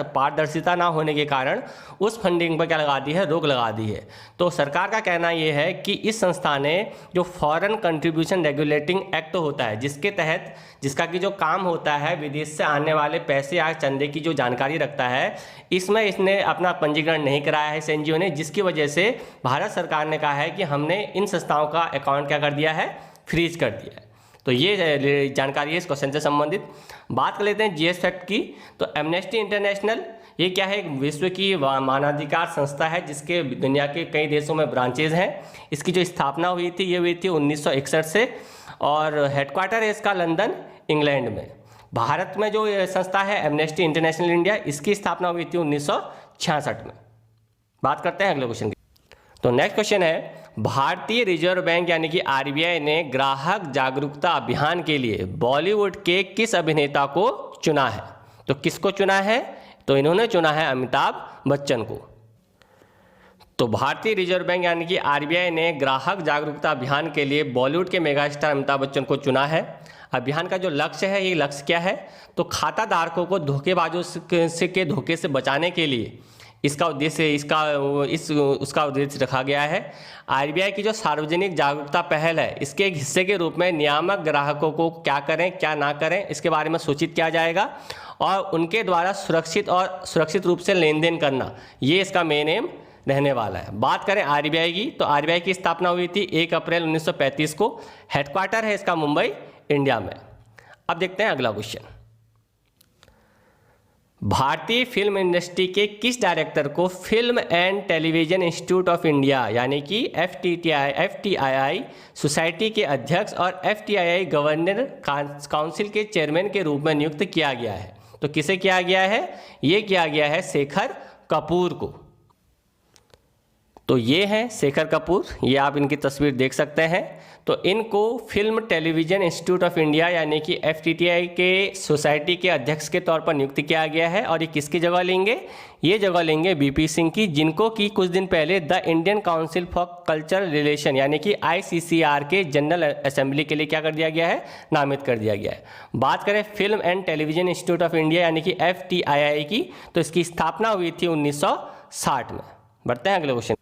पारदर्शिता ना होने के कारण उस फंडिंग पर क्या लगा दी है? रोक लगा दी है। तो सरकार का कहना ये है कि इस संस्था ने जो फॉरेन कंट्रीब्यूशन रेगुलेटिंग एक्ट होता है जिसके तहत जिसका कि जो काम होता है विदेश से आने वाले पैसे या चंदे की जो जानकारी रखता है, इसमें इसने अपना पंजीकरण नहीं कराया है इस NGO ने, जिसकी वजह से भारत सरकार ने कहा है कि हमने इन संस्थाओं का अकाउंट क्या कर दिया है? फ्रीज कर दिया है। तो ये जानकारी है इस क्वेश्चन से संबंधित। बात कर लेते हैं जीएस फैक्ट की। तो एमनेस्टी इंटरनेशनल ये क्या है? एक विश्व की मानवाधिकार संस्था है जिसके दुनिया के कई देशों में ब्रांचेज हैं। इसकी जो स्थापना हुई थी ये हुई थी 1961 से और हेडक्वार्टर है इसका लंदन इंग्लैंड में। भारत में जो संस्था है एमनेस्टी इंटरनेशनल इंडिया, इसकी स्थापना हुई थी 1966 में। बात करते हैं अगले क्वेश्चन की। तो नेक्स्ट क्वेश्चन है भारतीय रिजर्व बैंक यानी कि RBI ने ग्राहक जागरूकता अभियान के लिए बॉलीवुड के किस अभिनेता को चुना है? तो किसको चुना है? तो इन्होंने चुना है अमिताभ बच्चन को। तो भारतीय रिजर्व बैंक यानी कि RBI ने ग्राहक जागरूकता अभियान के लिए बॉलीवुड के मेगा स्टार अमिताभ बच्चन को चुना है। अभियान का जो लक्ष्य है, ये लक्ष्य क्या है? तो खाता धारकों को धोखेबाजों के धोखे से बचाने के लिए इसका उद्देश्य उसका उद्देश्य रखा गया है। RBI की जो सार्वजनिक जागरूकता पहल है इसके एक हिस्से के रूप में नियामक ग्राहकों को क्या करें क्या ना करें इसके बारे में सूचित किया जाएगा और उनके द्वारा सुरक्षित रूप से लेन देन करना, ये इसका मेन एम रहने वाला है। बात करें RBI की तो RBI की स्थापना हुई थी 1 अप्रैल 1935 को। हेडक्वार्टर है इसका मुंबई इंडिया में। अब देखते हैं अगला क्वेश्चन। भारतीय फिल्म इंडस्ट्री के किस डायरेक्टर को film and television institute of India यानी कि FTII सोसाइटी के अध्यक्ष और FTII गवर्नर काउंसिल के चेयरमैन के रूप में नियुक्त किया गया है? तो किसे किया गया है? ये किया गया है शेखर कपूर को। तो ये हैं शेखर कपूर, ये आप इनकी तस्वीर देख सकते हैं। तो इनको film television institute of India यानी कि FTII के सोसाइटी के अध्यक्ष के तौर पर नियुक्त किया गया है। और ये किसकी जगह लेंगे? ये जगह लेंगे BP सिंह की, जिनको कि कुछ दिन पहले the Indian council for cultural relation यानी कि ICCR के जनरल असेंबली के लिए क्या कर दिया गया है? नामित कर दिया गया है। बात करें film and television institute of India यानी कि FTII की, तो इसकी स्थापना हुई थी 19 1960 में। बढ़ते हैं अगले क्वेश्चन।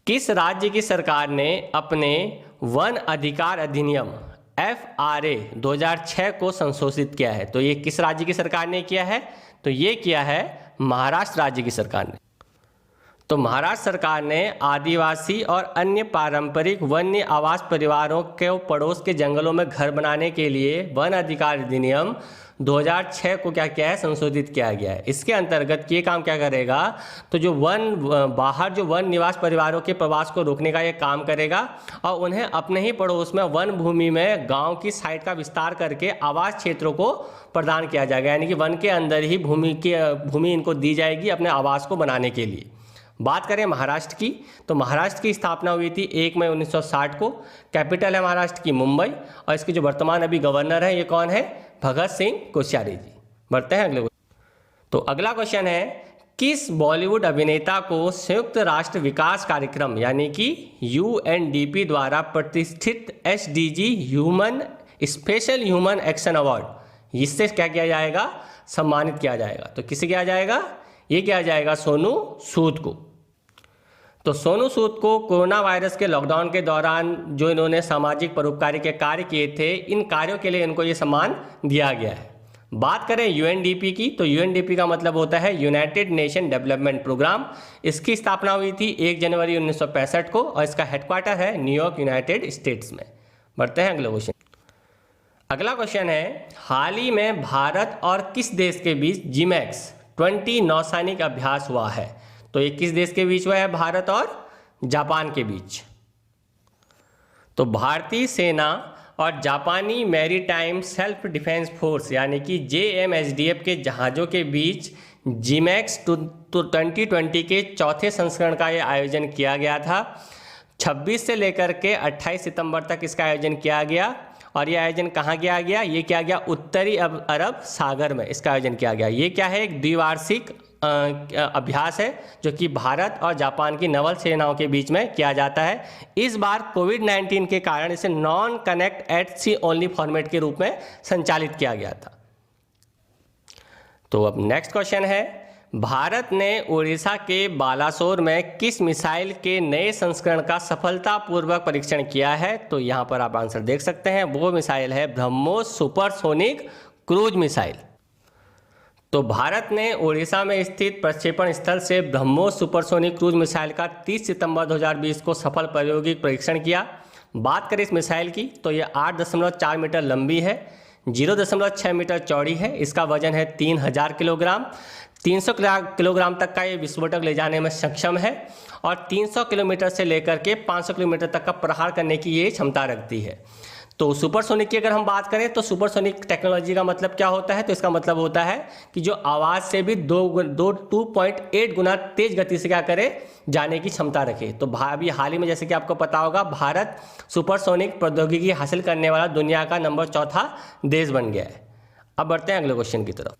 किस राज्य की सरकार ने अपने वन अधिकार अधिनियम FRA 2006 को संशोधित किया है? तो ये किस राज्य की सरकार ने किया है? तो ये किया है महाराष्ट्र राज्य की सरकार ने। तो महाराष्ट्र सरकार ने आदिवासी और अन्य पारंपरिक वन्य आवास परिवारों के पड़ोस के जंगलों में घर बनाने के लिए वन अधिकार अधिनियम 2006 को क्या किया है? संशोधित किया गया है। इसके अंतर्गत ये काम क्या करेगा? तो जो बाहर जो वन निवास परिवारों के प्रवास को रोकने का ये काम करेगा और उन्हें अपने ही पड़ोस में वन भूमि में गांव की साइट का विस्तार करके आवास क्षेत्रों को प्रदान किया जाएगा, यानी कि वन के अंदर ही भूमि इनको दी जाएगी अपने आवास को बनाने के लिए। बात करें महाराष्ट्र की, तो महाराष्ट्र की स्थापना हुई थी 1 मई 1960 को। कैपिटल है महाराष्ट्र की मुंबई और इसके जो वर्तमान अभी गवर्नर है ये कौन है? भगत सिंह कोश्यारी जी। बढ़ते हैं अगले। तो अगला क्वेश्चन है, किस बॉलीवुड अभिनेता को संयुक्त राष्ट्र विकास कार्यक्रम यानी कि UNDP द्वारा प्रतिष्ठित SDG special human action award इससे क्या किया जाएगा? सम्मानित किया जाएगा। तो किसे किया जाएगा? ये किया जाएगा सोनू सूद को। तो सोनू सूद को कोरोना वायरस के लॉकडाउन के दौरान जो इन्होंने सामाजिक परोपकारी के कार्य किए थे, इन कार्यों के लिए इनको ये सम्मान दिया गया है। बात करें UNDP की, तो UNDP का मतलब होता है यूनाइटेड नेशन डेवलपमेंट प्रोग्राम। इसकी स्थापना हुई थी 1 जनवरी 1965 को और इसका हेडक्वार्टर है न्यूयॉर्क, यूनाइटेड स्टेट्स में। बढ़ते हैं अगले क्वेश्चन। अगला क्वेश्चन है, हाल ही में भारत और किस देश के बीच GMAX 20 नौसैनिक अभ्यास हुआ है? तो ये किस देश के बीच हुआ है? भारत और जापान के बीच। तो भारतीय सेना और जापानी मैरीटाइम सेल्फ डिफेंस फोर्स यानी कि JMSDF के जहाज़ों के बीच GMAX 2020 के चौथे संस्करण का ये आयोजन किया गया था। 26 से लेकर के 28 सितंबर तक इसका आयोजन किया गया और ये आयोजन कहाँ किया गया? ये किया गया उत्तरी अरब सागर में इसका आयोजन किया गया। ये क्या है? एक द्विवार्षिक अभ्यास है जो कि भारत और जापान की नवल सेनाओं के बीच में किया जाता है। इस बार कोविड-19 के कारण इसे non connect at sea only format के रूप में संचालित किया गया था। तो अब नेक्स्ट क्वेश्चन है, भारत ने उड़ीसा के बालासोर में किस मिसाइल के नए संस्करण का सफलतापूर्वक परीक्षण किया है? तो यहाँ पर आप आंसर देख सकते हैं, वो मिसाइल है ब्रह्मोस सुपरसोनिक क्रूज मिसाइल। तो भारत ने उड़ीसा में स्थित प्रक्षेपण स्थल से ब्रह्मोस सुपरसोनिक क्रूज मिसाइल का 30 सितंबर 2020 को सफल प्रायोगिक परीक्षण किया। बात करें इस मिसाइल की, तो ये 8.4 मीटर लंबी है, 0.6 मीटर चौड़ी है, इसका वजन है 3000 किलोग्राम। 300 किलोग्राम तक का ये विस्फोटक ले जाने में सक्षम है और 300 किलोमीटर से लेकर के 500 किलोमीटर तक का प्रहार करने की ये क्षमता रखती है। तो सुपरसोनिक की अगर हम बात करें तो सुपरसोनिक टेक्नोलॉजी का मतलब क्या होता है? तो इसका मतलब होता है कि जो आवाज़ से भी 2.8 गुना तेज गति से क्या करे? जाने की क्षमता रखे। तो अभी हाल ही में जैसे कि आपको पता होगा, भारत सुपरसोनिक प्रौद्योगिकी हासिल करने वाला दुनिया का नंबर 4था देश बन गया है। अब बढ़ते हैं अगले क्वेश्चन की तरफ।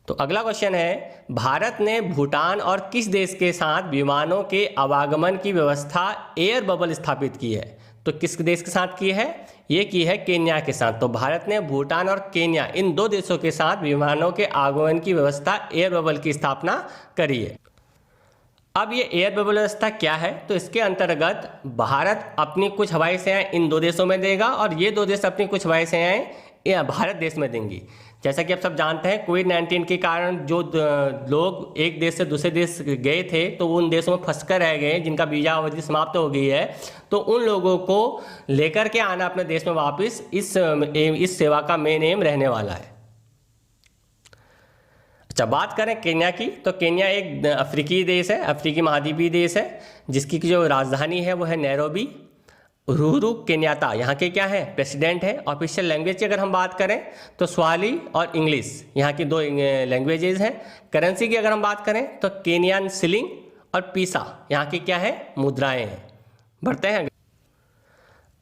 तो अगला क्वेश्चन है, भारत ने भूटान और किस देश के साथ विमानों के आवागमन की व्यवस्था एयर बबल स्थापित की है? तो किस देश के साथ की है? ये की है केन्या के साथ। तो भारत ने भूटान और केन्या इन 2 देशों के साथ विमानों के आगमन की व्यवस्था एयर बबल की स्थापना करी है। अब ये एयर बबल व्यवस्था क्या है? तो इसके अंतर्गत भारत अपनी कुछ हवाई सेवाएं इन 2 देशों में देगा और ये 2 देश अपनी कुछ हवाई सेवाएं भारत देश में देंगी। जैसा कि आप सब जानते हैं, कोविड-19 के कारण जो लोग एक देश से दूसरे देश गए थे तो उन देशों में फंस कर रह गए, जिनका वीजा अवधि समाप्त हो गई है, तो उन लोगों को लेकर के आना अपने देश में वापस इस सेवा का मेन एम रहने वाला है। अच्छा, बात करें केन्या की, तो केन्या एक अफ्रीकी देश है, अफ्रीकी महाद्वीपीय देश है, जिसकी जो राजधानी है वो है नैरोबी। उहुरु केन्याता यहाँ के क्या है? प्रेसिडेंट है। ऑफिशियल लैंग्वेज की अगर हम बात करें तो स्वाहिली और इंग्लिश यहाँ की 2 लैंग्वेजेज हैं। करेंसी की अगर हम बात करें तो केनियन शिलिंग और पीसा यहाँ की क्या है? मुद्राएं हैं। बढ़ते हैं।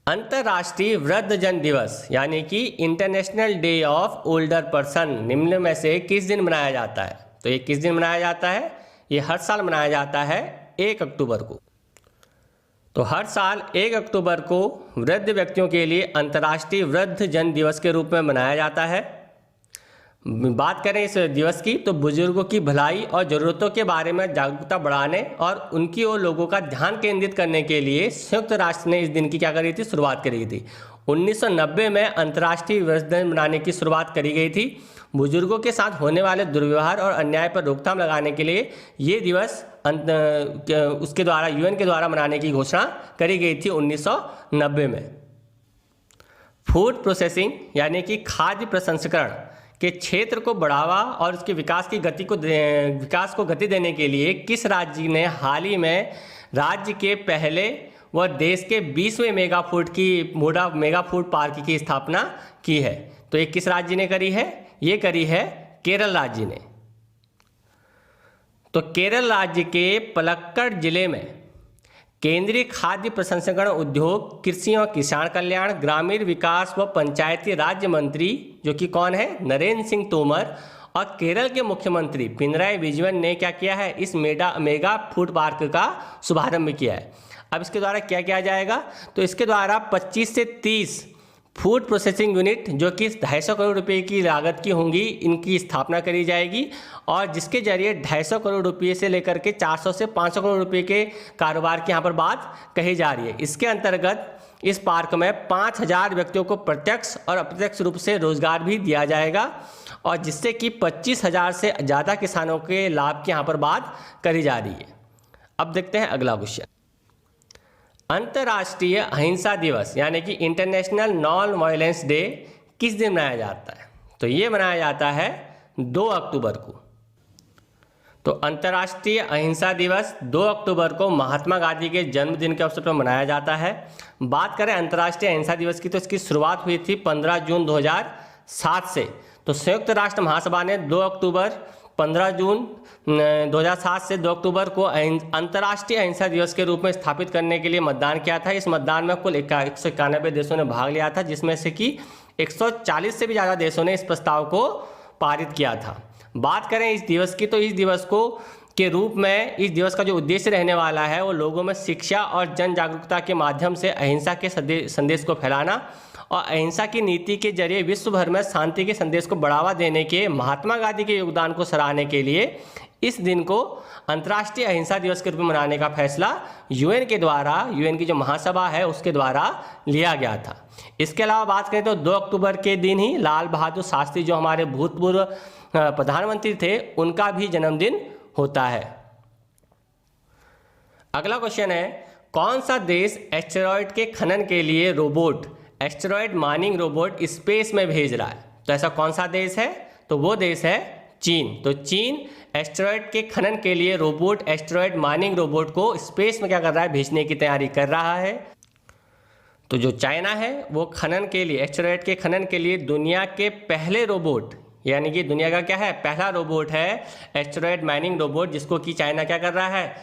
अंतर्राष्ट्रीय वृद्धजन दिवस यानी कि international day of older person निम्न में से किस दिन मनाया जाता है? तो ये किस दिन मनाया जाता है? ये हर साल मनाया जाता है 1 अक्टूबर को। तो हर साल 1 अक्टूबर को वृद्ध व्यक्तियों के लिए अंतर्राष्ट्रीय वृद्धजन दिवस के रूप में मनाया जाता है। बात करें इस दिवस की तो बुजुर्गों की भलाई और ज़रूरतों के बारे में जागरूकता बढ़ाने और उनकी ओर लोगों का ध्यान केंद्रित करने के लिए संयुक्त राष्ट्र ने इस दिन की क्या करी थी, शुरुआत करी थी। 1990 में अंतर्राष्ट्रीय विवश दिन मनाने की शुरुआत करी गई थी। बुजुर्गों के साथ होने वाले दुर्व्यवहार और अन्याय पर रोकथाम लगाने के लिए ये दिवस उसके द्वारा यूएन के द्वारा मनाने की घोषणा करी गई थी 1990 में। फूड प्रोसेसिंग यानी कि खाद्य प्रसंस्करण के क्षेत्र को बढ़ावा और उसके विकास को गति देने के लिए किस राज्य ने हाल ही में राज्य के पहले व देश के 20वें मेगा फूड पार्क की स्थापना की है? तो ये किस राज्य ने करी है? ये करी है केरल राज्य ने। तो केरल राज्य के पलक्कड़ जिले में केंद्रीय खाद्य प्रसंस्करण उद्योग, कृषि और किसान कल्याण, ग्रामीण विकास व पंचायती राज्य मंत्री जो कि कौन है, नरेंद्र सिंह तोमर, और केरल के मुख्यमंत्री पिनराई विजयन ने क्या किया है, इस मेगा फूड पार्क का शुभारंभ किया है। अब इसके द्वारा क्या किया जाएगा, तो इसके द्वारा 25 से 30 फूड प्रोसेसिंग यूनिट जो कि 250 करोड़ रुपए की लागत की होंगी, इनकी स्थापना करी जाएगी और जिसके जरिए 250 करोड़ रुपये से लेकर के 400 से 500 करोड़ रुपए के कारोबार की यहाँ पर बात कही जा रही है। इसके अंतर्गत इस पार्क में 5000 व्यक्तियों को प्रत्यक्ष और अप्रत्यक्ष रूप से रोजगार भी दिया जाएगा और जिससे कि 25,000 से ज़्यादा किसानों के लाभ की यहाँ पर बात करी जा रही है। अब देखते हैं अगला क्वेश्चन। अंतर्राष्ट्रीय अहिंसा दिवस यानी कि इंटरनेशनल नॉन वायलेंस डे किस दिन मनाया जाता है? तो ये मनाया जाता है 2 अक्टूबर को। तो अंतर्राष्ट्रीय अहिंसा दिवस 2 अक्टूबर को महात्मा गांधी के जन्मदिन के अवसर पर मनाया जाता है। बात करें अंतर्राष्ट्रीय अहिंसा दिवस की तो इसकी शुरुआत हुई थी 15 जून 2007 से। तो संयुक्त राष्ट्र महासभा ने 15 जून 2007 से 2 अक्टूबर को अंतर्राष्ट्रीय अहिंसा दिवस के रूप में स्थापित करने के लिए मतदान किया था। इस मतदान में कुल 191 देशों ने भाग लिया था, जिसमें से कि 140 से भी ज़्यादा देशों ने इस प्रस्ताव को पारित किया था। बात करें इस दिवस की तो इस दिवस का जो उद्देश्य रहने वाला है वो लोगों में शिक्षा और जन जागरूकता के माध्यम से अहिंसा के संदेश को फैलाना और अहिंसा की नीति के जरिए विश्व भर में शांति के संदेश को बढ़ावा देने के महात्मा गांधी के योगदान को सराहने के लिए इस दिन को अंतर्राष्ट्रीय अहिंसा दिवस के रूप में मनाने का फैसला यूएन की जो महासभा है उसके द्वारा लिया गया था। इसके अलावा बात करें तो 2 अक्टूबर के दिन ही लाल बहादुर शास्त्री जो हमारे भूतपूर्व प्रधानमंत्री थे उनका भी जन्मदिन होता है। अगला क्वेश्चन है, कौन सा देश एस्टेरॉयड के खनन के लिए एस्टेरॉयड माइनिंग रोबोट स्पेस में भेज रहा है? तो ऐसा कौन सा देश है? तो वो देश है चीन। तो चीन एस्टेरॉयड के खनन के लिए एस्टेरॉयड माइनिंग रोबोट को स्पेस में क्या कर रहा है, भेजने की तैयारी कर रहा है। तो जो चाइना है वो एस्टेरॉयड के खनन के लिए दुनिया के पहले रोबोट, यानी कि दुनिया का क्या है, पहला रोबोट है एस्टेरॉयड माइनिंग रोबोट, जिसको कि चाइना क्या कर रहा है,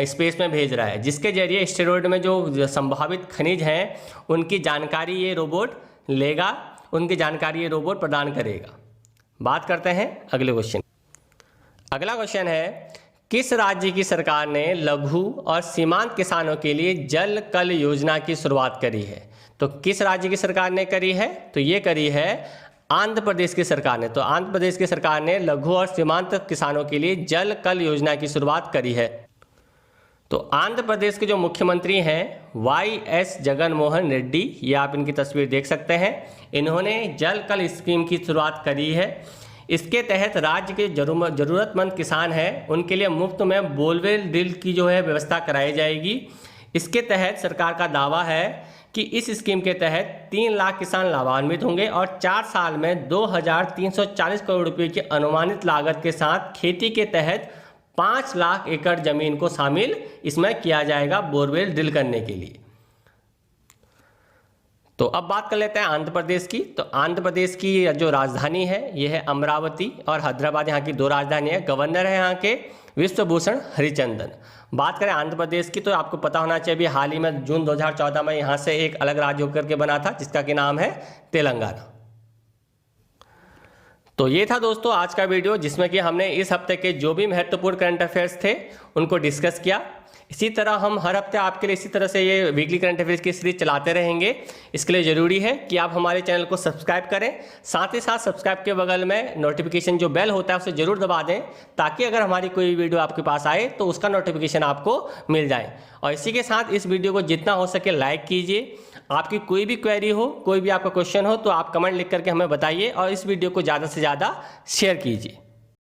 स्पेस में भेज रहा है, जिसके जरिए एस्टेरॉयड में जो संभावित खनिज हैं उनकी जानकारी ये रोबोट लेगा, उनकी जानकारी ये रोबोट प्रदान करेगा। बात करते हैं अगले क्वेश्चन। अगला क्वेश्चन है, किस राज्य की सरकार ने लघु और सीमांत किसानों के लिए जल कल योजना की शुरुआत करी है? तो किस राज्य की सरकार ने करी है? तो ये करी है आंध्र प्रदेश की सरकार ने। तो आंध्र प्रदेश की सरकार ने लघु और सीमांत किसानों के लिए जल कल योजना की शुरुआत करी है। तो आंध्र प्रदेश के जो मुख्यमंत्री हैं वाई.एस. जगन मोहन रेड्डी, ये आप इनकी तस्वीर देख सकते हैं, इन्होंने जल कल स्कीम की शुरुआत करी है। इसके तहत राज्य के ज़रूरतमंद किसान हैं उनके लिए मुफ्त में बोरवेल ड्रिल की जो है व्यवस्था कराई जाएगी। इसके तहत सरकार का दावा है कि इस स्कीम के तहत 3 लाख किसान लाभान्वित होंगे और 4 साल में 2,340 करोड़ रुपये की अनुमानित लागत के साथ खेती के तहत 5 लाख एकड़ जमीन को शामिल इसमें किया जाएगा बोरवेल ड्रिल करने के लिए। तो अब बात कर लेते हैं आंध्र प्रदेश की। तो आंध्र प्रदेश की जो राजधानी है ये है अमरावती और हैदराबाद, यहाँ की 2 राजधानी है। गवर्नर है यहाँ के विश्वभूषण हरिचंदन। बात करें आंध्र प्रदेश की तो आपको पता होना चाहिए हाल ही में जून 2014 में यहाँ से एक अलग राज्य होकर के बना था जिसका कि नाम है तेलंगाना। तो ये था दोस्तों आज का वीडियो जिसमें कि हमने इस हफ्ते के जो भी महत्वपूर्ण करंट अफेयर्स थे उनको डिस्कस किया। इसी तरह हम हर हफ्ते आपके लिए इसी तरह से ये वीकली करंट अफेयर्स की सीरीज चलाते रहेंगे। इसके लिए ज़रूरी है कि आप हमारे चैनल को सब्सक्राइब करें, साथ ही साथ सब्सक्राइब के बगल में नोटिफिकेशन जो बेल होता है उसे ज़रूर दबा दें, ताकि अगर हमारी कोई वीडियो आपके पास आए तो उसका नोटिफिकेशन आपको मिल जाए। और इसी के साथ इस वीडियो को जितना हो सके लाइक कीजिए। आपकी कोई भी क्वेरी हो, कोई भी आपका क्वेश्चन हो तो आप कमेंट लिख करके हमें बताइए और इस वीडियो को ज़्यादा से ज़्यादा शेयर कीजिए।